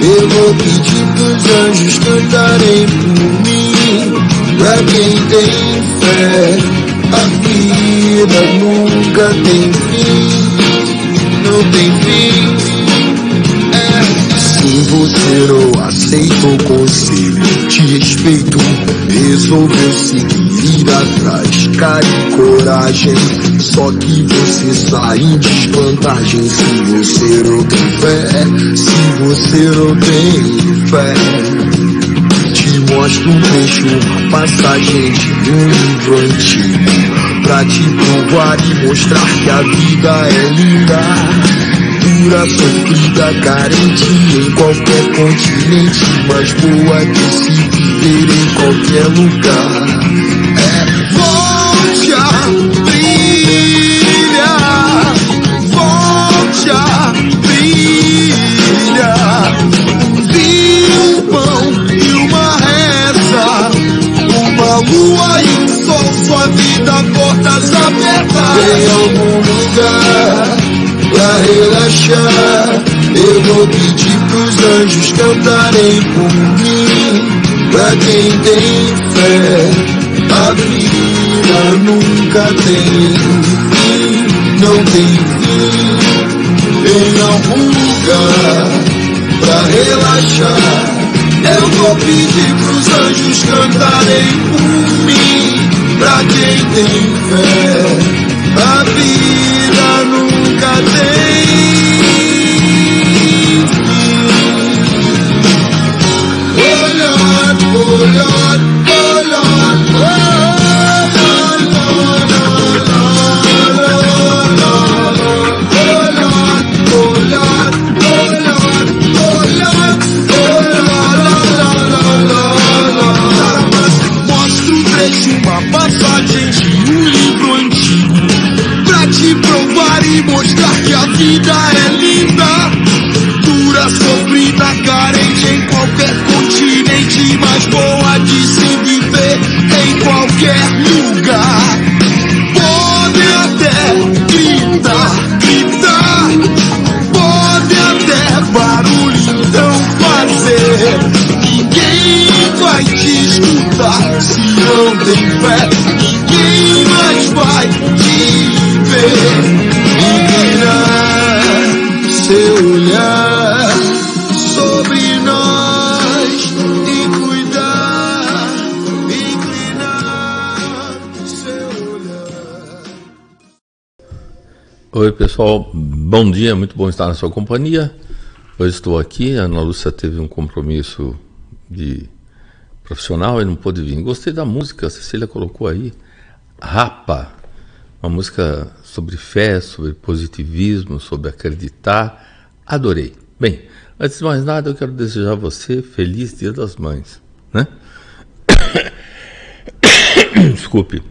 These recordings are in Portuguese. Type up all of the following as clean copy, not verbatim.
Eu vou pedir pros anjos cantarem por mim. Pra quem tem fé, a vida nunca tem fim. Não tem fim. Se você não aceita o conselho, te respeito. Resolveu seguir atrás, cara e coragem. Só que você sai em desvantagem se você não tem fé. Se você não tem fé, te mostro um trecho, uma passagem de um livro antigo, pra te provar e mostrar que a vida é linda. Dura, sofrida, carente em qualquer continente, mas boa de se viver em qualquer lugar. Volte a brilha, volte a brilha. Um pão e uma reza, uma lua e um sol, sua vida, portas abertas. Em algum lugar pra relaxar, eu vou pedir pros anjos cantarem por mim. Pra quem tem fé, a vida nunca tem fim, não tem fim. Em algum lugar pra relaxar, eu vou pedir pros anjos cantarem por mim. Pra quem tem fé, a vida nunca tem fim. Oh Lord, oh Lord, oh Lord, oh Lord, mostra um trecho, uma passagem de um livro antigo, pra te provar e mostrar que a vida é linda. Dura, sofrida, carente em qualquer continente, mas boa de se viver em qualquer lugar. Pode até gritar, gritar, pode até barulho então fazer. Ninguém vai te escutar se não tem fé. Ninguém mais vai te ver. Inclinar seu olhar sobre nós e cuidar. Inclinar seu olhar. Oi pessoal, bom dia, muito bom estar na sua companhia. Hoje estou aqui, a Ana Lúcia teve um compromisso de profissional e não pôde vir. Gostei da música, a Cecília colocou aí, Rapa, uma música sobre fé, sobre positivismo, sobre acreditar, adorei. Bem, antes de mais nada eu quero desejar a você feliz Dia das Mães, né? Desculpe,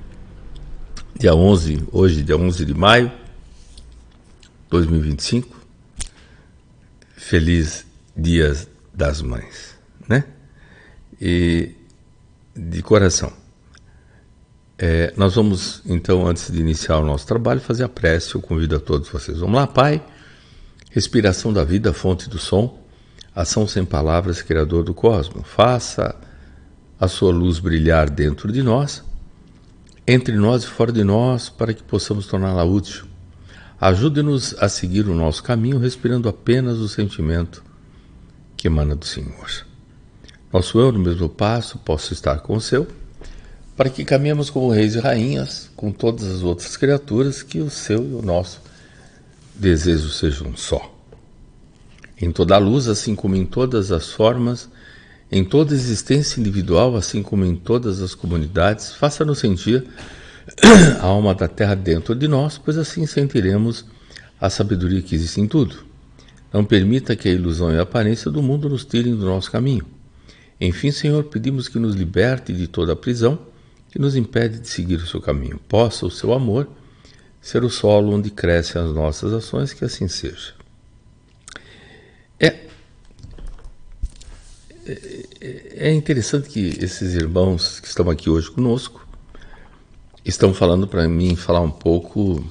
dia 11, hoje dia 11 de maio, 2025, feliz Dia das Mães, né? E de coração, nós vamos então, antes de iniciar o nosso trabalho, fazer a prece. Eu convido a todos vocês. Vamos lá, Pai, respiração da vida, fonte do som, ação sem palavras, criador do cosmos. Faça a sua luz brilhar dentro de nós, entre nós e fora de nós, para que possamos torná-la útil. Ajude-nos a seguir o nosso caminho, respirando apenas o sentimento que emana do Senhor. Nosso eu, no mesmo passo, possa estar com o seu, para que caminhemos como reis e rainhas, com todas as outras criaturas, que o seu e o nosso desejo sejam um só. Em toda a luz, assim como em todas as formas, em toda existência individual, assim como em todas as comunidades, faça-nos sentir a alma da terra dentro de nós, pois assim sentiremos a sabedoria que existe em tudo. Não permita que a ilusão e a aparência do mundo nos tirem do nosso caminho. Enfim, Senhor, pedimos que nos liberte de toda a prisão que nos impede de seguir o seu caminho. Possa o seu amor ser o solo onde crescem as nossas ações, que assim seja. É interessante que esses irmãos que estão aqui hoje conosco estão falando para mim falar um pouco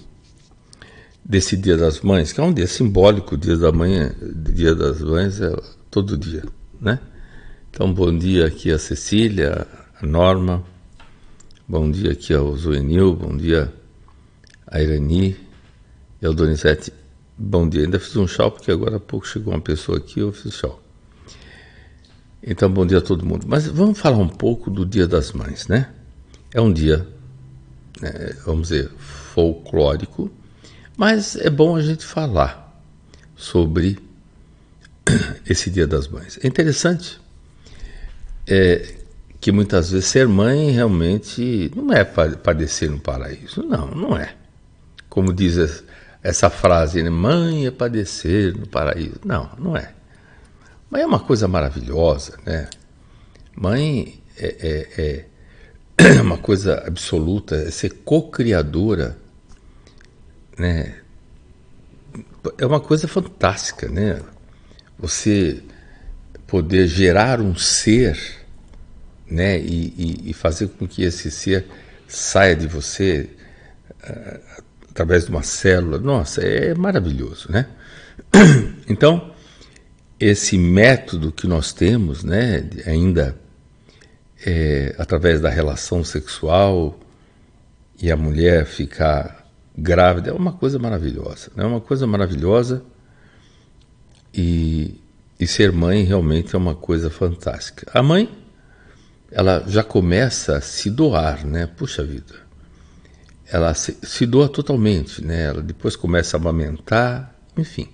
desse Dia das Mães, que é um dia simbólico. O Dia das Mães é todo dia, né? Então, bom dia aqui a Cecília, a Norma, bom dia aqui ao Zuenil, bom dia a Irani e ao Donizete. Bom dia, ainda fiz um tchau, porque agora há pouco chegou uma pessoa aqui, eu fiz tchau. Então, bom dia a todo mundo. Mas vamos falar um pouco do Dia das Mães, né? É um dia, vamos dizer, folclórico, mas é bom a gente falar sobre esse Dia das Mães. É interessante que muitas vezes ser mãe realmente não é padecer no paraíso. Não, não é. Como diz essa frase, né? Mãe é padecer no paraíso. Não, não é. Mãe é uma coisa maravilhosa, né? Mãe é uma coisa absoluta, é ser co-criadora, né? É uma coisa fantástica, né? Você poder gerar um ser, né? E fazer com que esse ser saia de você através de uma célula. Nossa, é maravilhoso, né? Então, esse método que nós temos, né, ainda através da relação sexual e a mulher ficar grávida, é uma coisa maravilhosa, né? É uma coisa maravilhosa e ser mãe realmente é uma coisa fantástica. A mãe, ela já começa a se doar, né? Puxa vida, ela se doa totalmente, né? Ela depois começa a amamentar, enfim.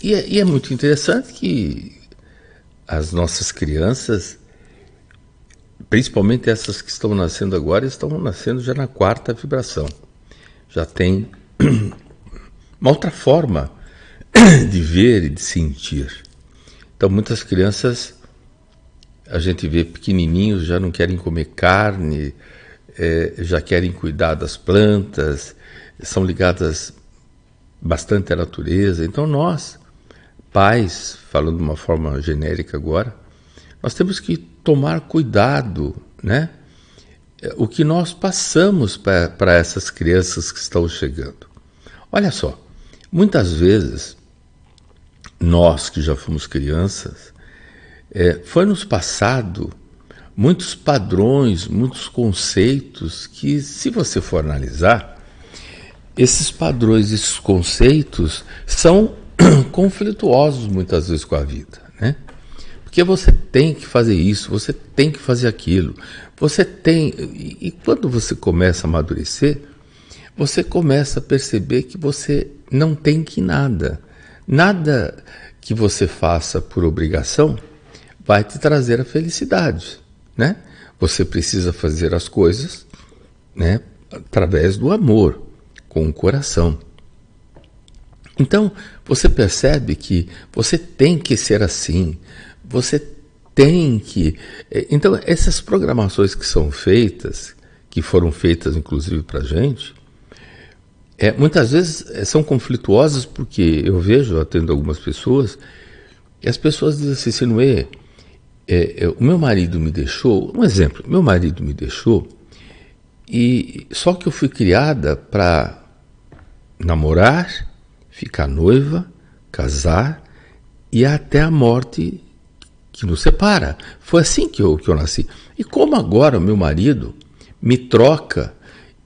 E é muito interessante que as nossas crianças, principalmente essas que estão nascendo agora, estão nascendo já na 4ª vibração. Já tem uma outra forma de ver e de sentir. Então, muitas crianças, a gente vê pequenininhos, já não querem comer carne, já querem cuidar das plantas, são ligadas bastante à natureza. Então nós, pais, falando de uma forma genérica agora, nós temos que tomar cuidado, né? O que nós passamos para essas crianças que estão chegando. Olha só, muitas vezes, nós que já fomos crianças, foi nos passado muitos padrões, muitos conceitos que, se você for analisar, esses padrões, esses conceitos são conflituosos muitas vezes com a vida, né? Porque você tem que fazer isso, você tem que fazer aquilo, você tem... E quando você começa a amadurecer, você começa a perceber que você não tem que nada. Nada que você faça por obrigação vai te trazer a felicidade, né? Você precisa fazer as coisas, né, através do amor, com o coração. Então, você percebe que você tem que ser assim, você tem que... Então, essas programações que são feitas, que foram feitas inclusive para a gente, muitas vezes são conflituosas, porque eu vejo, atendo algumas pessoas, e as pessoas dizem assim, Sinuê, o meu marido me deixou, um exemplo, meu marido me deixou, e só que eu fui criada para namorar ficar noiva, casar e até a morte que nos separa. Foi assim que eu nasci. E como agora o meu marido me troca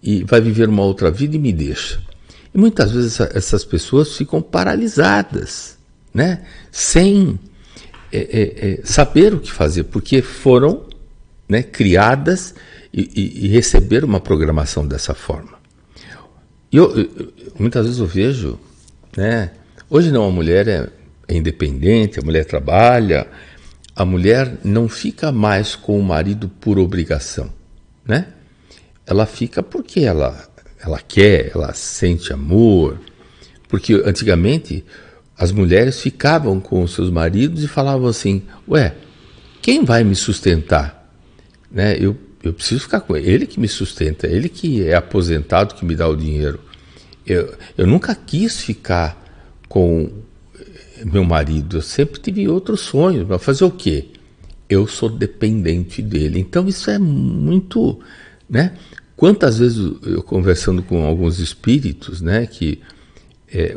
e vai viver uma outra vida e me deixa. E muitas vezes essas pessoas ficam paralisadas, né? Sem saber o que fazer, porque foram, né, criadas e receberam uma programação dessa forma. Muitas vezes eu vejo, né? Hoje não, a mulher é independente, a mulher trabalha, a mulher não fica mais com o marido por obrigação, né? Ela fica porque ela quer, ela sente amor, porque antigamente as mulheres ficavam com os seus maridos e falavam assim, quem vai me sustentar? Né? Eu preciso ficar com ele que me sustenta, ele que é aposentado, que me dá o dinheiro. Eu nunca quis ficar com meu marido, eu sempre tive outros sonhos, mas fazer o quê? Eu sou dependente dele. Então isso é muito, né? Quantas vezes eu conversando com alguns espíritos, né, que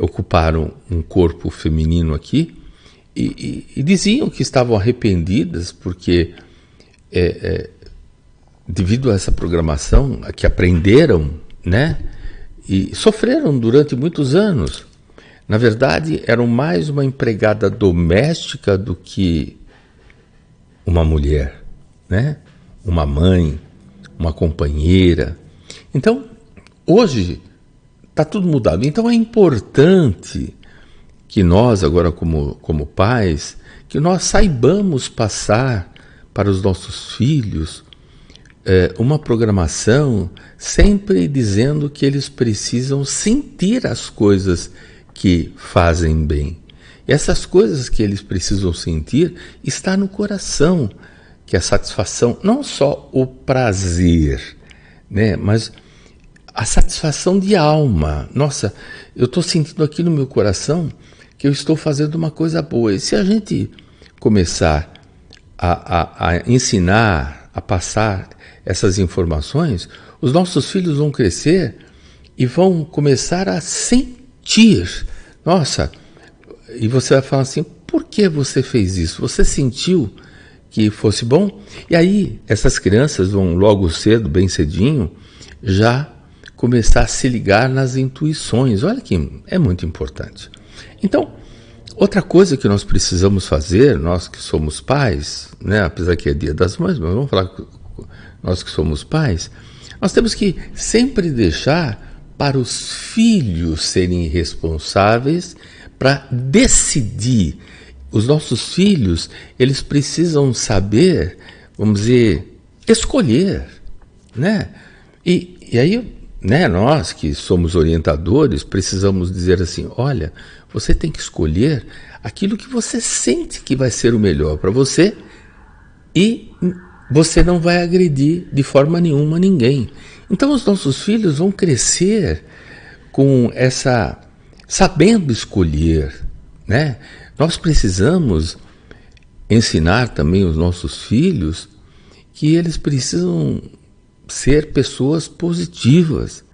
ocuparam um corpo feminino aqui e diziam que estavam arrependidas porque devido a essa programação que aprenderam, né, e sofreram durante muitos anos. Na verdade, eram mais uma empregada doméstica do que uma mulher, né? Uma mãe, uma companheira. Então, hoje está tudo mudado. Então é importante que nós, agora como pais, que nós saibamos passar para os nossos filhos uma programação sempre dizendo que eles precisam sentir as coisas que fazem bem. E essas coisas que eles precisam sentir está no coração, que é a satisfação, não só o prazer, né, mas a satisfação de alma. Nossa, eu estou sentindo aqui no meu coração que eu estou fazendo uma coisa boa. E se a gente começar a ensinar, a passar essas informações, os nossos filhos vão crescer e vão começar a sentir. Nossa, e você vai falar assim, por que você fez isso? Você sentiu que fosse bom? E aí essas crianças vão logo cedo, bem cedinho, já começar a se ligar nas intuições. Olha que é muito importante. Então, outra coisa que nós precisamos fazer, nós que somos pais, né, apesar que é Dia das Mães, mas vamos falar nós que somos pais, nós temos que sempre deixar para os filhos serem responsáveis para decidir. Os nossos filhos, eles precisam saber, vamos dizer, escolher, né? E aí, né, nós que somos orientadores, precisamos dizer assim, olha, você tem que escolher aquilo que você sente que vai ser o melhor para você e você não vai agredir de forma nenhuma ninguém. Então os nossos filhos vão crescer com essa, sabendo escolher, né? Nós precisamos ensinar também os nossos filhos que eles precisam ser pessoas positivas,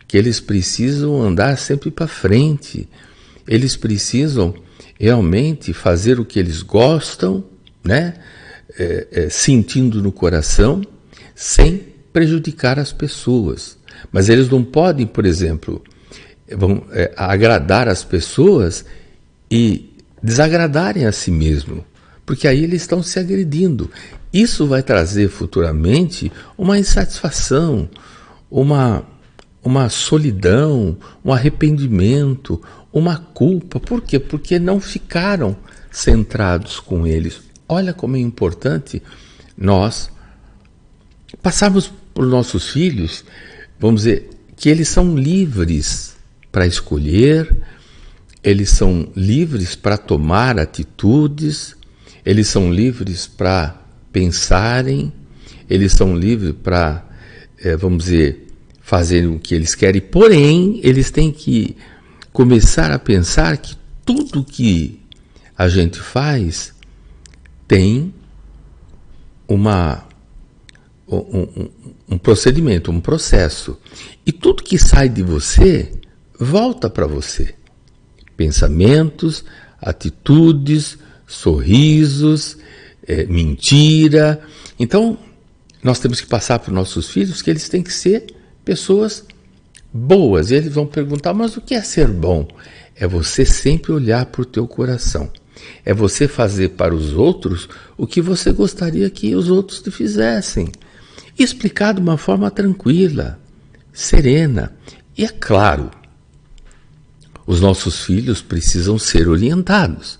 que eles precisam andar sempre para frente, eles precisam realmente fazer o que eles gostam, né? Sentindo no coração, sem prejudicar as pessoas. Mas eles não podem, por exemplo, agradar as pessoas e desagradarem a si mesmo, porque aí eles estão se agredindo. Isso vai trazer futuramente uma insatisfação, uma solidão, um arrependimento, uma culpa. Por quê? Porque não ficaram centrados com eles. Olha como é importante nós passarmos para os nossos filhos, vamos dizer, que eles são livres para escolher, eles são livres para tomar atitudes, eles são livres para pensarem, eles são livres para, vamos dizer, fazer o que eles querem, porém, eles têm que começar a pensar que tudo que a gente faz tem um procedimento, um processo. E tudo que sai de você, volta para você. pensamentos, atitudes, sorrisos, mentira. Então, nós temos que passar para os nossos filhos que eles têm que ser pessoas boas. E eles vão perguntar, mas o que é ser bom? É você sempre olhar para o teu coração. É você fazer para os outros o que você gostaria que os outros te fizessem. E explicar de uma forma tranquila, serena. E é claro, os nossos filhos precisam ser orientados.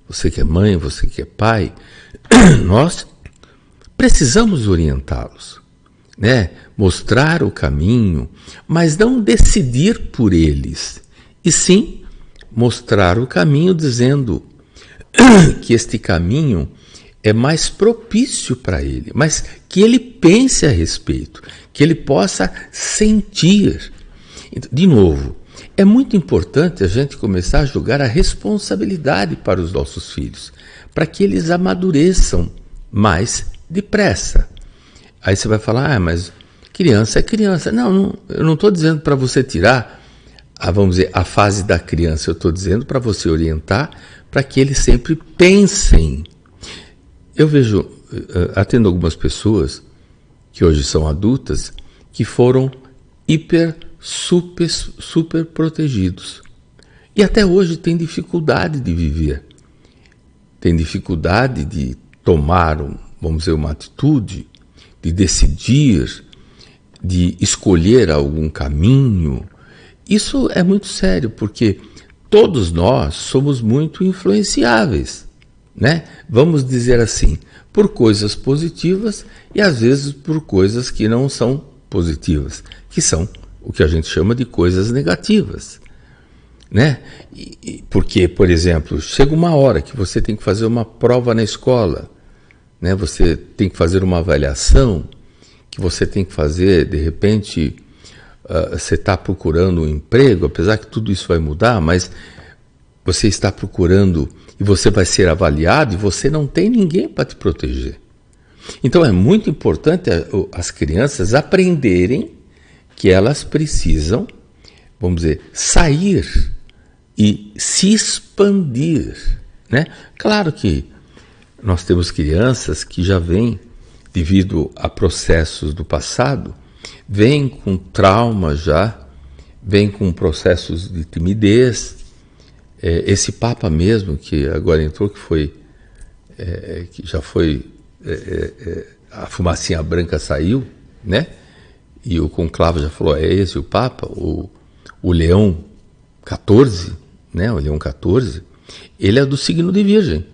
Você que é mãe, você que é pai, nós precisamos orientá-los, né? Mostrar o caminho, mas não decidir por eles, e sim mostrar o caminho dizendo que este caminho é mais propício para ele, mas que ele pense a respeito, que ele possa sentir. De novo, é muito importante a gente começar a jogar a responsabilidade para os nossos filhos, para que eles amadureçam mais depressa. Aí você vai falar, mas criança é criança. Não, eu não estou dizendo para você tirar vamos dizer, a fase da criança. Eu estou dizendo para você orientar para que eles sempre pensem. Eu vejo, atendo algumas pessoas que hoje são adultas, que foram super protegidos. E até hoje tem dificuldade de viver. Tem dificuldade de tomar, vamos dizer, uma atitude, de decidir, de escolher algum caminho. Isso é muito sério, porque todos nós somos muito influenciáveis, né? Vamos dizer assim, por coisas positivas e às vezes por coisas que não são positivas, que são o que a gente chama de coisas negativas, né? Porque, por exemplo, chega uma hora que você tem que fazer uma prova na escola, né? Você tem que fazer uma avaliação, que você tem que fazer, de repente, você está procurando um emprego, apesar que tudo isso vai mudar, mas você está procurando e você vai ser avaliado e você não tem ninguém para te proteger. Então é muito importante as crianças aprenderem que elas precisam, vamos dizer, sair e se expandir, né? Claro que nós temos crianças que já vêm, devido a processos do passado, vêm com trauma já, vêm com processos de timidez. Esse Papa mesmo, que agora entrou, que já foi, a fumacinha branca saiu, né? E o conclave já falou, é esse o Papa, o Leão XIV, né? O Leão XIV, ele é do signo de Virgem.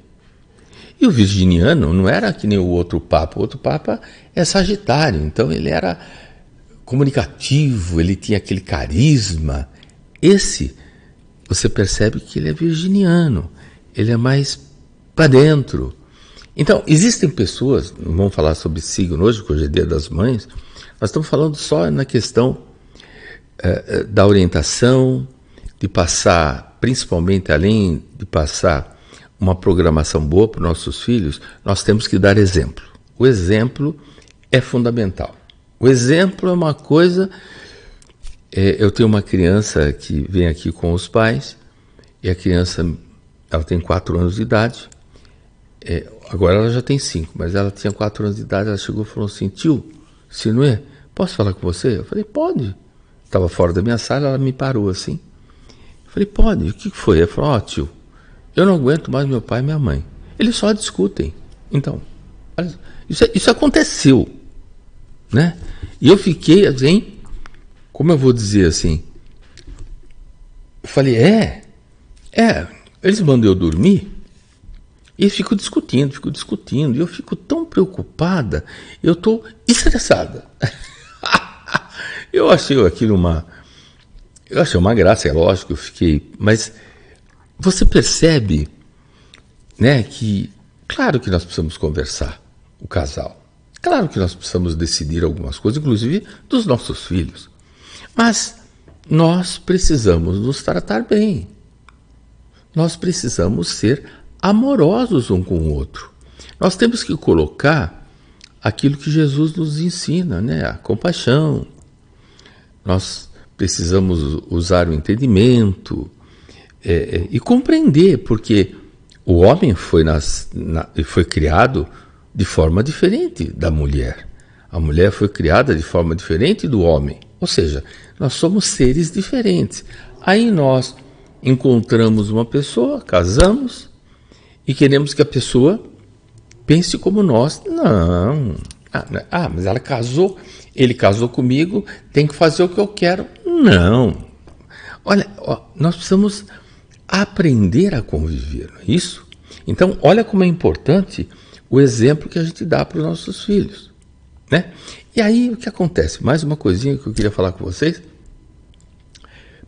E o virginiano não era que nem o outro Papa é Sagitário, então ele era comunicativo, ele tinha aquele carisma. Esse, você percebe que ele é virginiano, ele é mais para dentro. Então, existem pessoas, não vamos falar sobre signo hoje, porque hoje é Dia das Mães, nós estamos falando só na questão da orientação, de passar, principalmente além de passar uma programação boa para os nossos filhos, nós temos que dar exemplo. O exemplo é fundamental. O exemplo é uma coisa... eu tenho uma criança que vem aqui com os pais, e a criança, ela tem 4 anos de idade, agora ela já tem 5, mas ela tinha 4 anos de idade, ela chegou e falou assim, tio, Sinuê, posso falar com você? Eu falei, pode. Estava fora da minha sala, ela me parou assim. Eu falei, pode. O que foi? Ela falou, tio, eu não aguento mais meu pai e minha mãe. Eles só discutem. Então, isso aconteceu, né? E eu fiquei assim, como eu vou dizer assim, eu falei, eles mandam eu dormir e ficam discutindo, e eu fico tão preocupada, eu estou estressada. Eu achei aquilo uma graça, é lógico, eu fiquei, mas você percebe, né, que claro que nós precisamos conversar, o casal, claro que nós precisamos decidir algumas coisas, inclusive dos nossos filhos, mas nós precisamos nos tratar bem, nós precisamos ser amorosos um com o outro, nós temos que colocar aquilo que Jesus nos ensina, né, a compaixão, nós precisamos usar o entendimento, e compreender, porque o homem foi criado de forma diferente da mulher. A mulher foi criada de forma diferente do homem. Ou seja, nós somos seres diferentes. Aí nós encontramos uma pessoa, casamos e queremos que a pessoa pense como nós. Não. Mas ela casou, ele casou comigo, tem que fazer o que eu quero. Não. Olha, nós precisamos aprender a conviver, não é isso? Então, olha como é importante o exemplo que a gente dá para os nossos filhos, né? E aí, o que acontece? Mais uma coisinha que eu queria falar com vocês,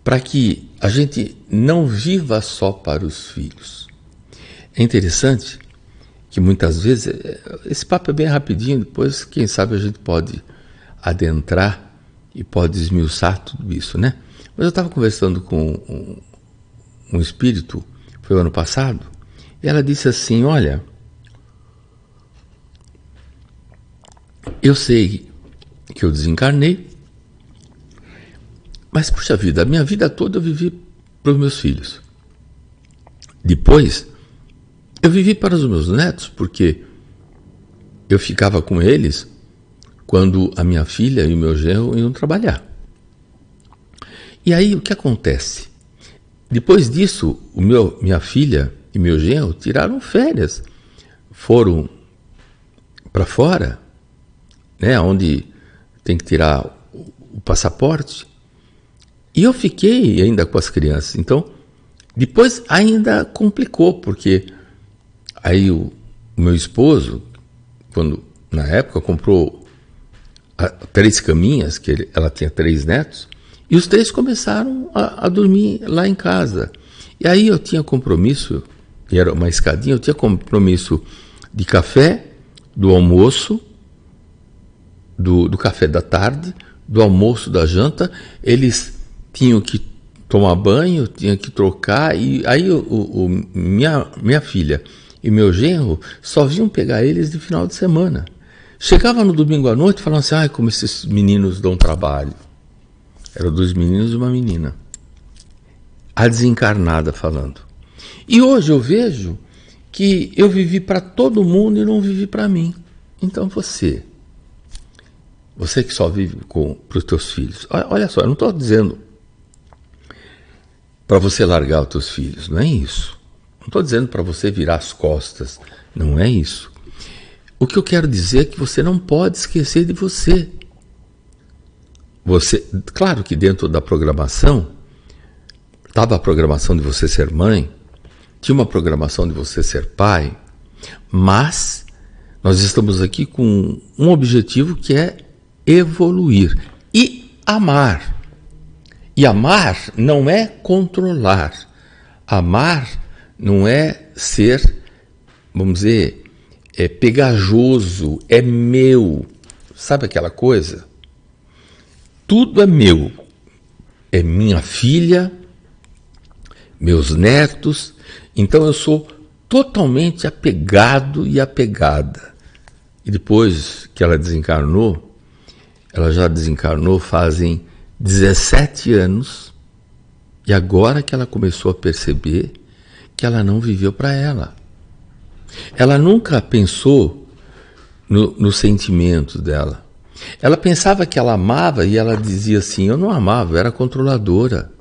para que a gente não viva só para os filhos. É interessante que muitas vezes, esse papo é bem rapidinho, depois, quem sabe, a gente pode adentrar e pode esmiuçar tudo isso, né? Mas eu estava conversando com um espírito, foi o ano passado, e ela disse assim, olha, eu sei que eu desencarnei, mas, puxa vida, a minha vida toda eu vivi para os meus filhos. Depois, eu vivi para os meus netos, porque eu ficava com eles quando a minha filha e o meu genro iam trabalhar. E aí, o que acontece? Depois disso, minha filha e meu genro tiraram férias. Foram para fora, né, onde tem que tirar o passaporte. E eu fiquei ainda com as crianças. Então, depois ainda complicou, porque aí o meu esposo, na época, comprou 3 caminhas, que ela tinha 3 netos, e os 3 começaram a dormir lá em casa. E aí eu tinha compromisso, e era uma escadinha, eu tinha compromisso de café, do almoço, do café da tarde, do almoço, da janta. Eles tinham que tomar banho, tinham que trocar, e aí minha filha e meu genro só vinham pegar eles de final de semana. Chegava no domingo à noite e falavam assim, como esses meninos dão trabalho. Eram 2 meninos e uma menina. A desencarnada falando. E hoje eu vejo que eu vivi para todo mundo e não vivi para mim. Então você que só vive para os teus filhos, olha só, eu não estou dizendo para você largar os teus filhos, não é isso. Não estou dizendo para você virar as costas, não é isso. O que eu quero dizer é que você não pode esquecer de você. Claro que dentro da programação, estava a programação de você ser mãe, tinha uma programação de você ser pai, mas nós estamos aqui com um objetivo que é evoluir e amar. E amar não é controlar. Amar não é ser, vamos dizer, pegajoso, é meu. Sabe aquela coisa? Tudo é meu. É minha filha, meus netos. Então eu sou totalmente apegado e apegada. E depois que ela desencarnou, ela já desencarnou fazem 17 anos, e agora que ela começou a perceber que ela não viveu para ela. Ela nunca pensou no sentimento dela. Ela pensava que ela amava e ela dizia assim, eu não amava, eu era controladora.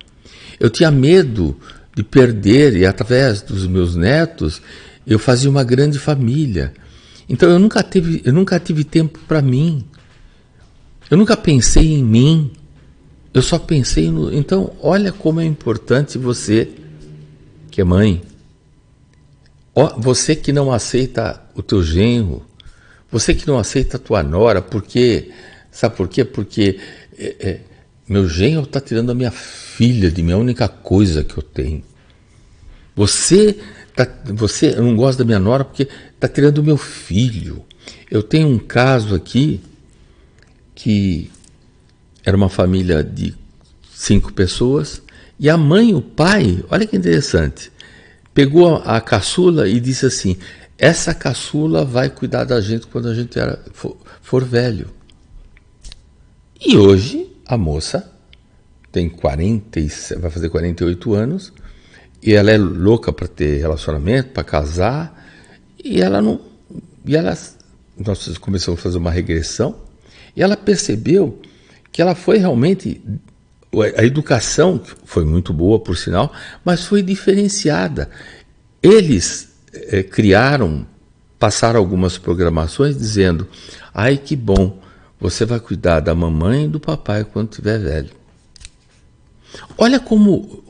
Eu tinha medo de perder e através dos meus netos eu fazia uma grande família. Então eu nunca tive tempo para mim. Eu nunca pensei em mim. Eu só pensei no... Então, olha como é importante você, que é mãe, você que não aceita o teu genro, você que não aceita a tua nora, porque... Sabe por quê? Porque meu genro está tirando a minha filha de mim, a única coisa que eu tenho. Eu não gosto da minha nora porque está tirando o meu filho. Eu tenho um caso aqui que era uma família de 5 pessoas e a mãe e o pai, olha que interessante, pegou a caçula e disse assim, essa caçula vai cuidar da gente quando a gente for velho. E hoje a moça vai fazer 48 anos e ela é louca para ter relacionamento, para casar, e ela não. Nós começamos a fazer uma regressão, e ela percebeu que ela foi realmente. A educação foi muito boa, por sinal, mas foi diferenciada. Eles passaram algumas programações dizendo: ai, que bom, você vai cuidar da mamãe e do papai quando estiver velho. Olha como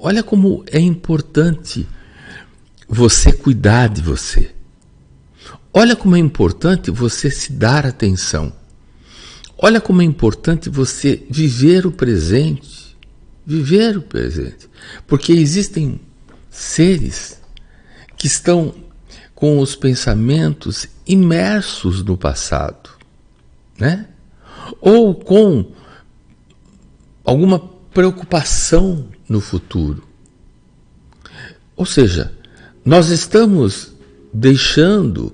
é importante você cuidar de você. Olha como é importante você se dar atenção. Olha como é importante você viver o presente. Viver o presente. Porque existem seres que estão com os pensamentos imersos no passado, né? Ou com alguma preocupação no futuro. Ou seja, nós estamos deixando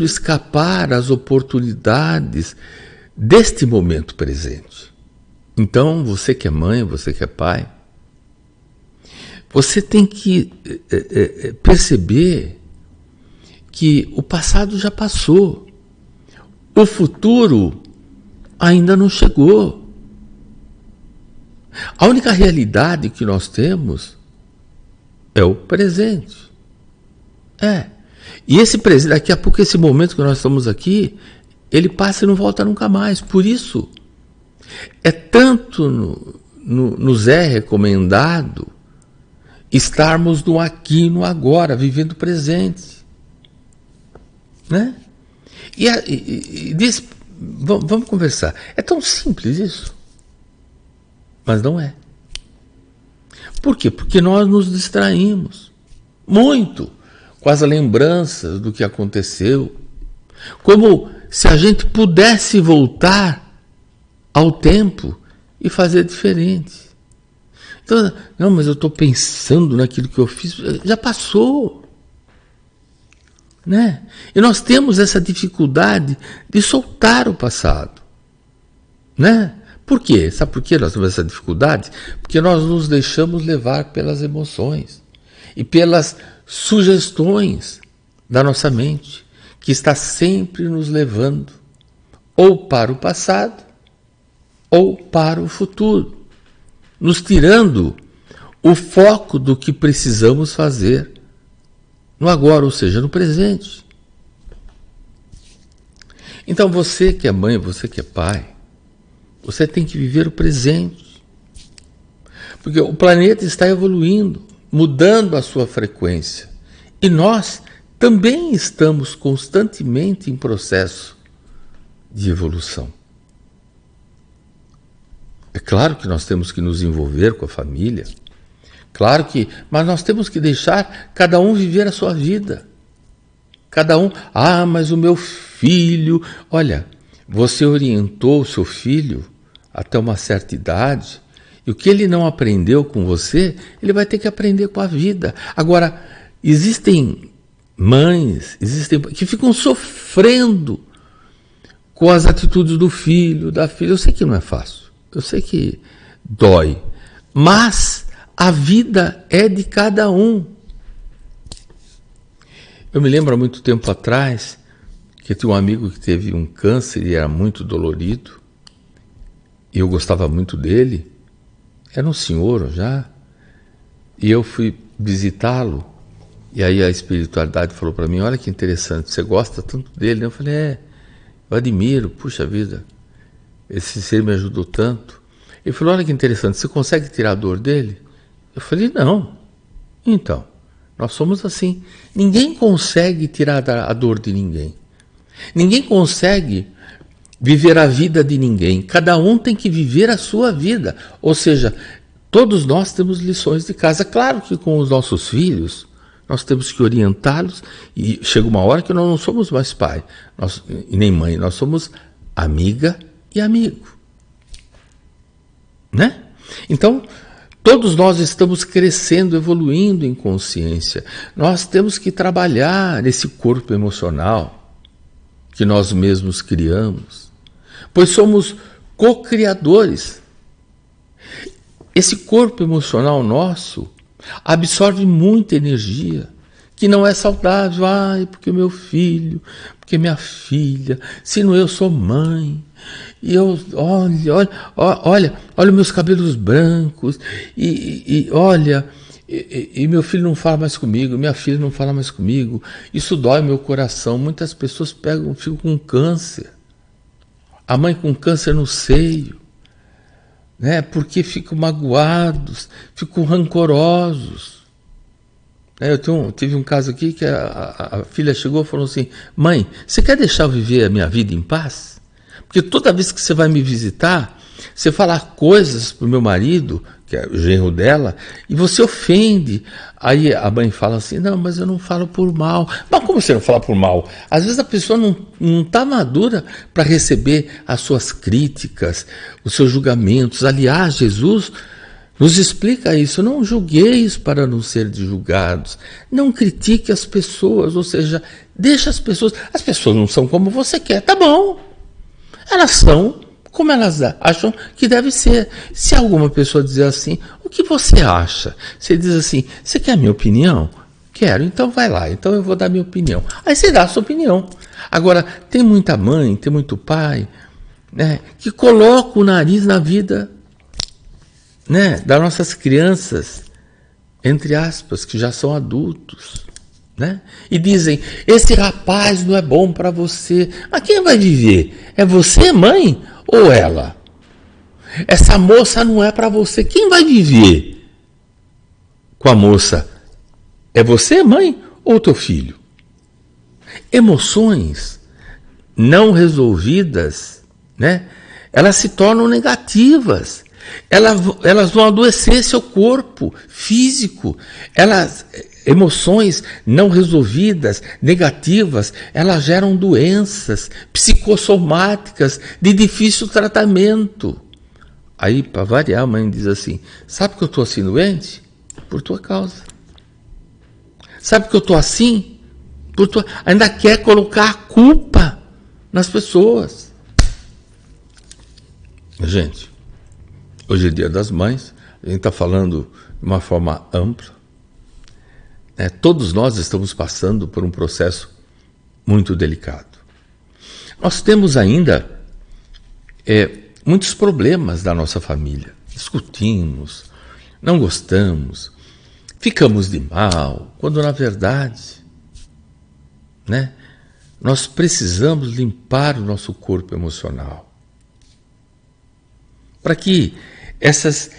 escapar as oportunidades deste momento presente. Então, você que é mãe, você que é pai, você tem que perceber que o passado já passou, o futuro ainda não chegou. A única realidade que nós temos é o presente. E esse presente, daqui a pouco, esse momento que nós estamos aqui, ele passa e não volta nunca mais. Por isso, é tanto nos é recomendado estarmos no aqui e no agora, vivendo o presente. Né? Vamos conversar. É tão simples isso, mas não é. Por quê? Porque nós nos distraímos muito com as lembranças do que aconteceu, como se a gente pudesse voltar ao tempo e fazer diferente. Então, não, mas eu estou pensando naquilo que eu fiz, já passou. Né? E nós temos essa dificuldade de soltar o passado. Né? Por quê? Sabe por que nós temos essa dificuldade? Porque nós nos deixamos levar pelas emoções e pelas sugestões da nossa mente, que está sempre nos levando ou para o passado ou para o futuro, nos tirando o foco do que precisamos fazer no agora, ou seja, no presente. Então você que é mãe, você que é pai, você tem que viver o presente, porque o planeta está evoluindo, mudando a sua frequência, e nós também estamos constantemente em processo de evolução. É claro que nós temos que nos envolver com a família, mas nós temos que deixar cada um viver a sua vida. Cada um, mas o meu filho, olha, você orientou o seu filho até uma certa idade, e o que ele não aprendeu com você, ele vai ter que aprender com a vida. Agora, existem mães, que ficam sofrendo com as atitudes do filho, da filha. Eu sei que não é fácil, eu sei que dói, mas a vida é de cada um. Eu me lembro há muito tempo atrás que eu tinha um amigo que teve um câncer e era muito dolorido, e eu gostava muito dele. Era um senhor já, e eu fui visitá-lo, e aí a espiritualidade falou para mim: olha que interessante, você gosta tanto dele, né? Eu falei: eu admiro, puxa vida, esse ser me ajudou tanto. Ele falou: olha que interessante, você consegue tirar a dor dele? Eu falei: não. Então, nós somos assim, ninguém consegue tirar a dor de ninguém, ninguém consegue viver a vida de ninguém, cada um tem que viver a sua vida, ou seja, todos nós temos lições de casa. Claro que com os nossos filhos, nós temos que orientá-los, e chega uma hora que nós não somos mais pai e nem mãe, nós somos amiga e amigo. Né? Então, todos nós estamos crescendo, evoluindo em consciência. Nós temos que trabalhar esse corpo emocional que nós mesmos criamos, pois somos co-criadores. Esse corpo emocional nosso absorve muita energia, que não é saudável. Ai, porque meu filho, porque minha filha, se não eu sou mãe, e eu, olha meus cabelos brancos, e olha, e meu filho não fala mais comigo, minha filha não fala mais comigo, isso dói meu coração. Muitas pessoas ficam com câncer, a mãe com câncer no seio, né? Porque ficam magoados, ficam rancorosos. Eu tive um caso aqui que a filha chegou e falou assim: mãe, você quer deixar eu viver a minha vida em paz? Porque toda vez que você vai me visitar, você fala coisas para o meu marido, que é o genro dela, e você ofende. Aí a mãe fala assim: não, mas eu não falo por mal. Mas como você não fala por mal? Às vezes a pessoa não está madura para receber as suas críticas, os seus julgamentos. Aliás, Jesus nos explica isso: não julgueis para não ser julgados, não critique as pessoas, ou seja, deixa as pessoas não são como você quer, tá bom, elas são como elas acham que deve ser. Se alguma pessoa dizer assim: o que você acha? Você diz assim: você quer a minha opinião? Quero, então vai lá, então eu vou dar minha opinião. Aí você dá a sua opinião. Agora, tem muita mãe, tem muito pai, né, que coloca o nariz na vida, né, das nossas crianças, entre aspas, que já são adultos, né, e dizem: esse rapaz não é bom para você. Mas quem vai viver? É você, mãe, ou ela? Essa moça não é para você. Quem vai viver com a moça? É você, mãe, ou teu filho? Emoções não resolvidas, né, elas se tornam negativas. Elas vão adoecer seu corpo físico. Emoções não resolvidas, negativas, elas geram doenças psicossomáticas de difícil tratamento. Aí, para variar, a mãe diz assim: sabe que eu estou assim doente? Por tua causa. Sabe que eu estou assim? Ainda quer colocar a culpa nas pessoas. Gente, hoje é Dia das Mães, a gente está falando de uma forma ampla. Todos nós estamos passando por um processo muito delicado. Nós temos ainda muitos problemas da nossa família. Discutimos, não gostamos, ficamos de mal, quando na verdade, né, nós precisamos limpar o nosso corpo emocional. Para que essas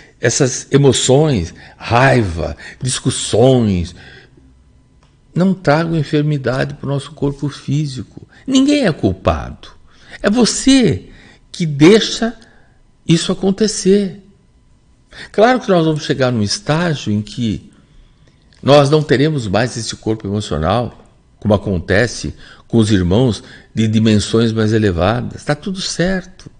emoções, raiva, discussões, não tragam enfermidade para o nosso corpo físico. Ninguém é culpado. É você que deixa isso acontecer. Claro que nós vamos chegar num estágio em que nós não teremos mais esse corpo emocional, como acontece com os irmãos de dimensões mais elevadas. Está tudo certo.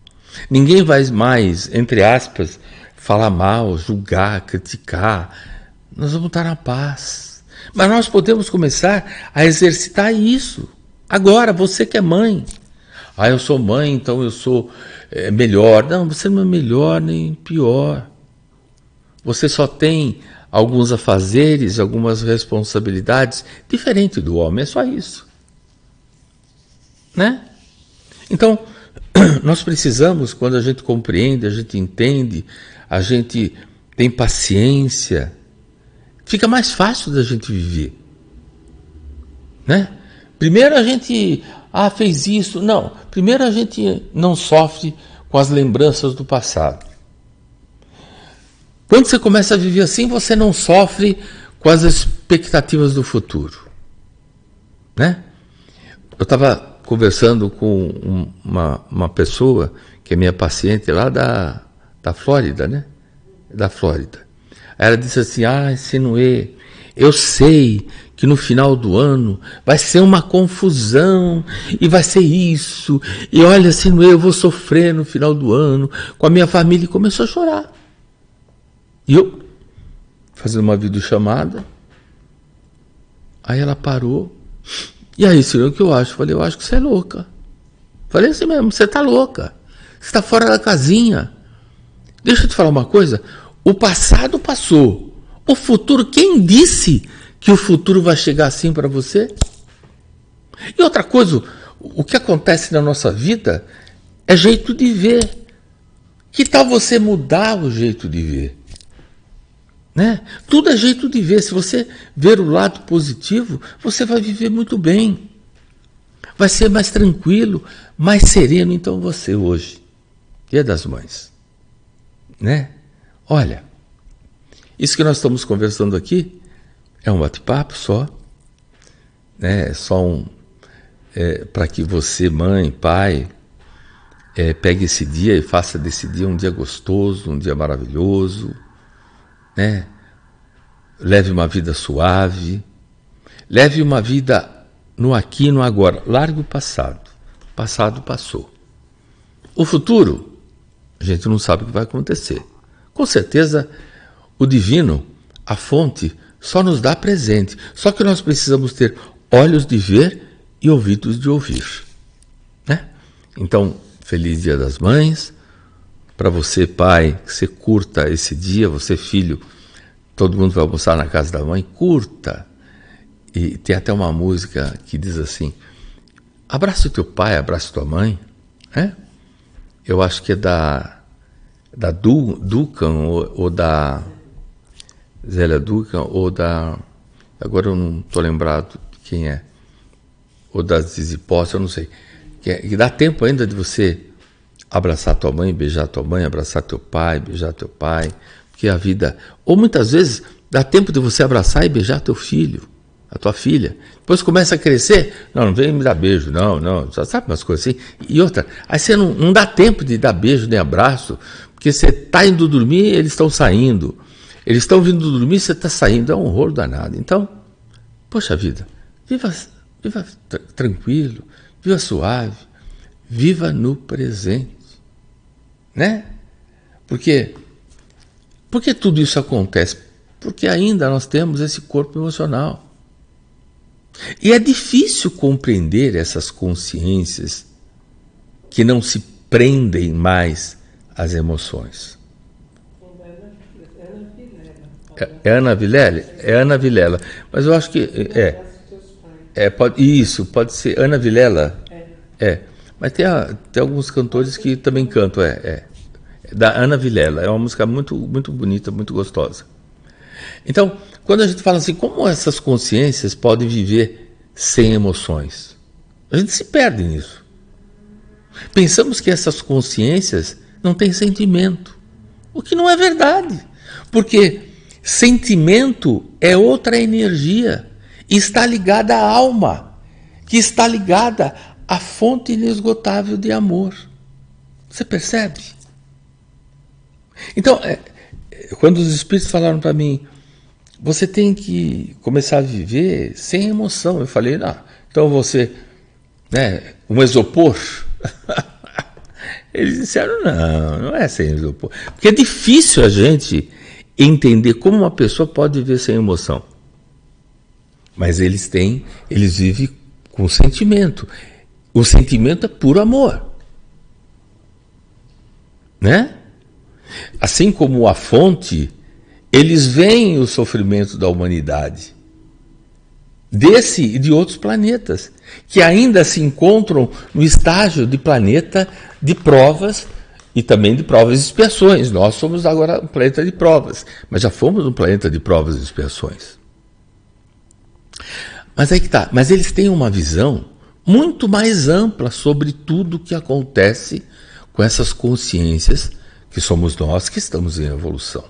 Ninguém vai mais, entre aspas, falar mal, julgar, criticar. Nós vamos estar na paz. Mas nós podemos começar a exercitar isso. Agora, você que é mãe. Eu sou mãe, então eu sou melhor. Não, você não é melhor nem pior. Você só tem alguns afazeres, algumas responsabilidades diferente do homem. É só isso. Né? Então, nós precisamos, quando a gente compreende, a gente entende, a gente tem paciência, fica mais fácil da gente viver, né? Primeiro a gente fez isso. Não, primeiro a gente não sofre com as lembranças do passado. Quando você começa a viver assim, você não sofre com as expectativas do futuro, né? Eu estava conversando com uma pessoa que é minha paciente lá da Flórida, né? Da Flórida. Ela disse assim: Sinuê, eu sei que no final do ano vai ser uma confusão e vai ser isso. E olha, Sinuê, eu vou sofrer no final do ano com a minha família. E começou a chorar. E eu, fazendo uma videochamada, aí ela parou. E aí, Sinuê, o que eu acho? Falei: eu acho que você é louca. Falei assim mesmo: você está louca. Você está fora da casinha. Deixa eu te falar uma coisa. O passado passou, O futuro, quem disse que o futuro vai chegar assim para você? E outra coisa, o que acontece na nossa vida é jeito de ver. Que tal você mudar o jeito de ver? Né? Tudo é jeito de ver. Se você ver o lado positivo, você vai viver muito bem. Vai ser mais tranquilo, mais sereno. Então você hoje, Dia das Mães, né? Olha, isso que nós estamos conversando aqui é um bate-papo só, né? É só para que você, mãe, pai, pegue esse dia e faça desse dia um dia gostoso, um dia maravilhoso, né? Leve uma vida suave, leve uma vida no aqui e no agora. Largue o passado. O passado passou. O futuro, a gente não sabe o que vai acontecer. Com certeza, o divino, a fonte, só nos dá presente. Só que nós precisamos ter olhos de ver e ouvidos de ouvir, né? Então, feliz Dia das Mães. Para você, pai, que você curta esse dia. Você, filho, todo mundo vai almoçar na casa da mãe, curta. E tem até uma música que diz assim: abraça o teu pai, abraça tua mãe, né? Eu acho que é da Duncan ou da Zélia Duncan ou da... Agora eu não estou lembrado de quem é. Ou da Zizi Posse, eu não sei. Que dá tempo ainda de você abraçar tua mãe, beijar tua mãe, abraçar teu pai, beijar teu pai. Porque a vida... Ou muitas vezes dá tempo de você abraçar e beijar teu filho, a tua filha. Depois começa a crescer, não vem me dar beijo, não, só sabe umas coisas assim. E outra, aí você não dá tempo de dar beijo nem abraço, porque você está indo dormir, eles estão saindo. Eles estão vindo dormir, você está saindo, é um horror danado. Então, poxa vida, viva tranquilo, viva suave, viva no presente, né? Por que tudo isso acontece? Porque ainda nós temos esse corpo emocional. E é difícil compreender essas consciências que não se prendem mais às emoções. É Ana Vilela? É Ana Vilela. Mas eu acho que pode ser Ana Vilela. Mas tem alguns cantores que também cantam. Da Ana Vilela. É uma música muito, muito bonita, muito gostosa. Então, quando a gente fala assim, como essas consciências podem viver sem emoções? A gente se perde nisso. Pensamos que essas consciências não têm sentimento, o que não é verdade, porque sentimento é outra energia, e está ligada à alma, que está ligada à fonte inesgotável de amor. Você percebe? Então, quando os espíritos falaram para mim, você tem que começar a viver sem emoção. Eu falei, então você, né, um isopor? Eles disseram, não é sem isopor. Porque é difícil a gente entender como uma pessoa pode viver sem emoção. Mas eles vivem com sentimento. O sentimento é puro amor, né? Assim como a fonte, eles veem o sofrimento da humanidade, desse e de outros planetas, que ainda se encontram no estágio de planeta de provas e também de provas e expiações. Nós somos agora um planeta de provas, mas já fomos um planeta de provas e expiações. Mas aí que está. Mas eles têm uma visão muito mais ampla sobre tudo o que acontece com essas consciências que somos nós que estamos em evolução.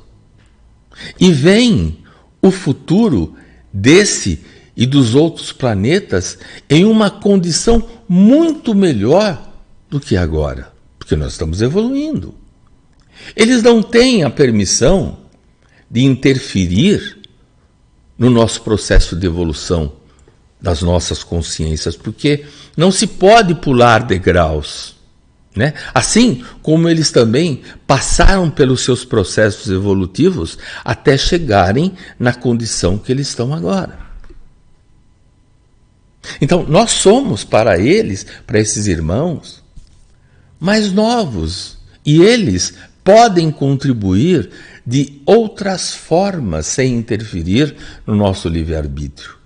E vem o futuro desse e dos outros planetas em uma condição muito melhor do que agora, porque nós estamos evoluindo. Eles não têm a permissão de interferir no nosso processo de evolução das nossas consciências, porque não se pode pular degraus, né? Assim como eles também passaram pelos seus processos evolutivos até chegarem na condição que eles estão agora. Então, nós somos para eles, para esses irmãos, mais novos. E eles podem contribuir de outras formas sem interferir no nosso livre-arbítrio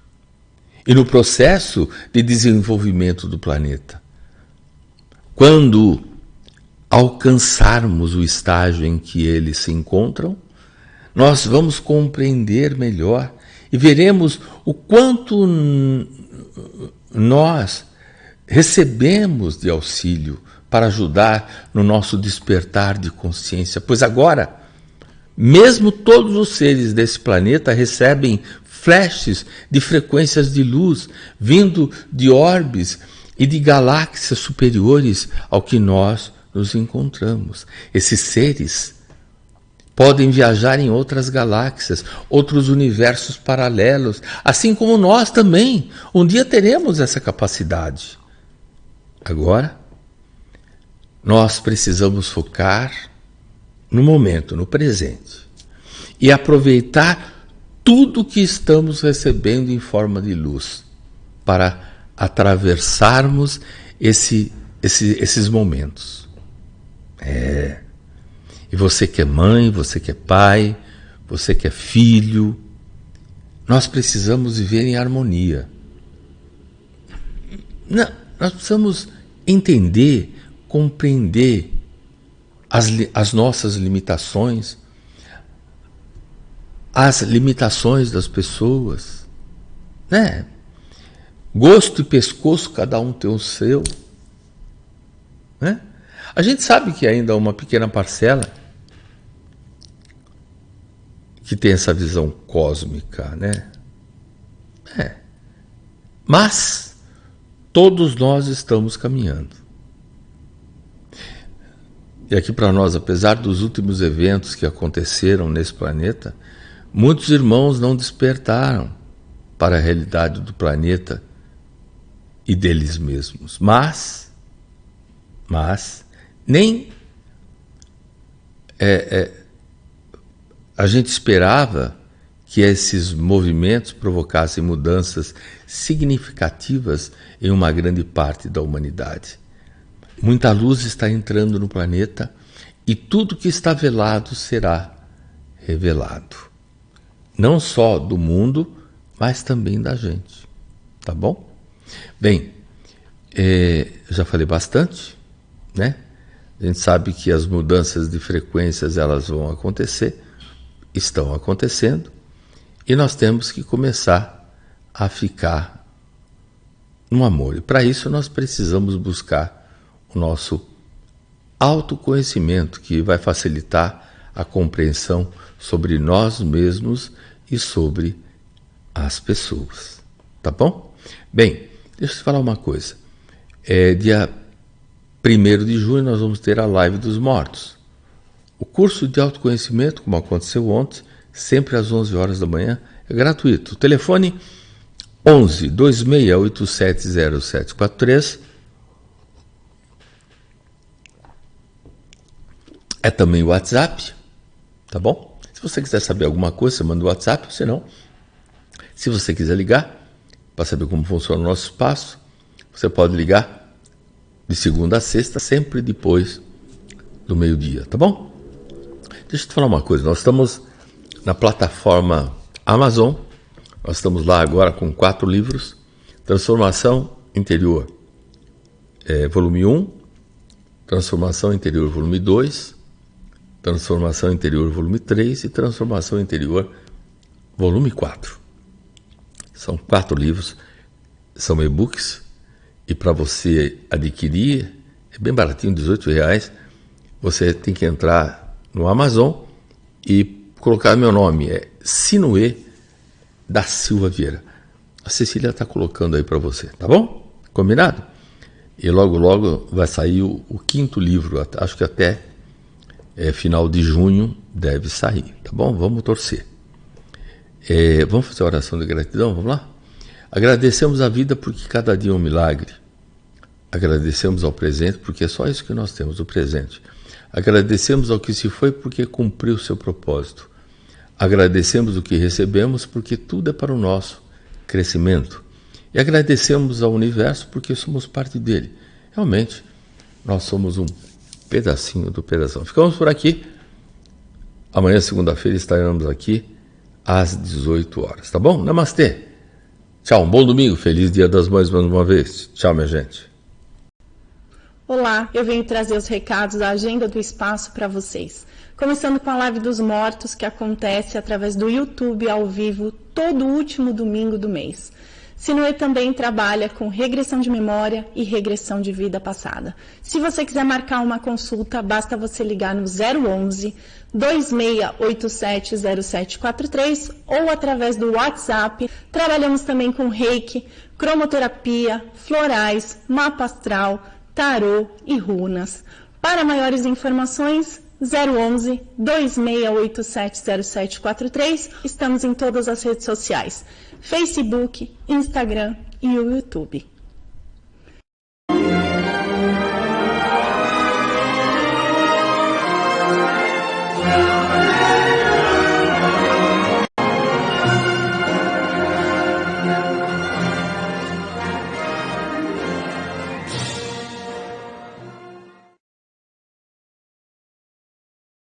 e no processo de desenvolvimento do planeta. Quando alcançarmos o estágio em que eles se encontram, nós vamos compreender melhor e veremos o quanto nós recebemos de auxílio para ajudar no nosso despertar de consciência. Pois agora, mesmo todos os seres desse planeta recebem flashes de frequências de luz vindo de orbes e de galáxias superiores ao que nós nos encontramos. Esses seres podem viajar em outras galáxias, outros universos paralelos, assim como nós também. Um dia teremos essa capacidade. Agora, nós precisamos focar no momento, no presente, e aproveitar tudo que estamos recebendo em forma de luz para atravessarmos esses momentos. E você que é mãe, você que é pai, você que é filho, nós precisamos viver em harmonia. Nós precisamos entender, compreender as nossas limitações, as limitações das pessoas, né? Gosto e pescoço, cada um tem o seu, né? A gente sabe que ainda há uma pequena parcela que tem essa visão cósmica, né? Mas todos nós estamos caminhando. E aqui para nós, apesar dos últimos eventos que aconteceram nesse planeta, muitos irmãos não despertaram para a realidade do planeta e deles mesmos. Mas nem a gente esperava que esses movimentos provocassem mudanças significativas em uma grande parte da humanidade. Muita luz está entrando no planeta e tudo que está velado será revelado. Não só do mundo, mas também da gente. Tá bom? Bem, já falei bastante, né? A gente sabe que as mudanças de frequências elas vão acontecer, estão acontecendo, e nós temos que começar a ficar no amor. E para isso nós precisamos buscar o nosso autoconhecimento, que vai facilitar a compreensão sobre nós mesmos e sobre as pessoas. Tá bom? Bem, deixa eu te falar uma coisa. Dia 1º de junho nós vamos ter a Live dos Mortos. O curso de autoconhecimento, como aconteceu ontem, sempre às 11 horas da manhã, é gratuito. O telefone 11 2687 0743. É também o WhatsApp, tá bom? Se você quiser saber alguma coisa, você manda o WhatsApp, se não, se você quiser ligar para saber como funciona o nosso espaço, você pode ligar de segunda a sexta, sempre depois do meio-dia, tá bom? Deixa eu te falar uma coisa, nós estamos na plataforma Amazon, nós estamos lá agora com 4 livros, Transformação Interior, volume 1, Transformação Interior, volume 2, Transformação Interior, volume 3 e Transformação Interior, volume 4. São 4 livros, são e-books, e para você adquirir, é bem baratinho, R$18, você tem que entrar no Amazon e colocar meu nome, Sinuê da Silva Vieira. A Cecília está colocando aí para você, tá bom? Combinado? E logo, logo vai sair o 5º livro, acho que até final de junho deve sair, tá bom? Vamos torcer. Vamos fazer a oração de gratidão, vamos lá? Agradecemos a vida porque cada dia é um milagre. Agradecemos ao presente porque é só isso que nós temos, o presente. Agradecemos ao que se foi porque cumpriu o seu propósito. Agradecemos o que recebemos porque tudo é para o nosso crescimento. E agradecemos ao universo porque somos parte dele. Realmente, nós somos um pedacinho do pedação. Ficamos por aqui. Amanhã, segunda-feira, estaremos aqui às 18 horas, tá bom? Namastê. Tchau, um bom domingo, feliz Dia das Mães mais uma vez. Tchau, minha gente. Olá, eu venho trazer os recados da Agenda do Espaço para vocês. Começando com a Live dos Mortos, que acontece através do YouTube ao vivo todo último domingo do mês. Sinue também trabalha com regressão de memória e regressão de vida passada. Se você quiser marcar uma consulta, basta você ligar no 011 26870743 ou através do WhatsApp. Trabalhamos também com reiki, cromoterapia, florais, mapa astral, tarô e runas. Para maiores informações, 011 26870743. Estamos em todas as redes sociais: Facebook, Instagram e o YouTube.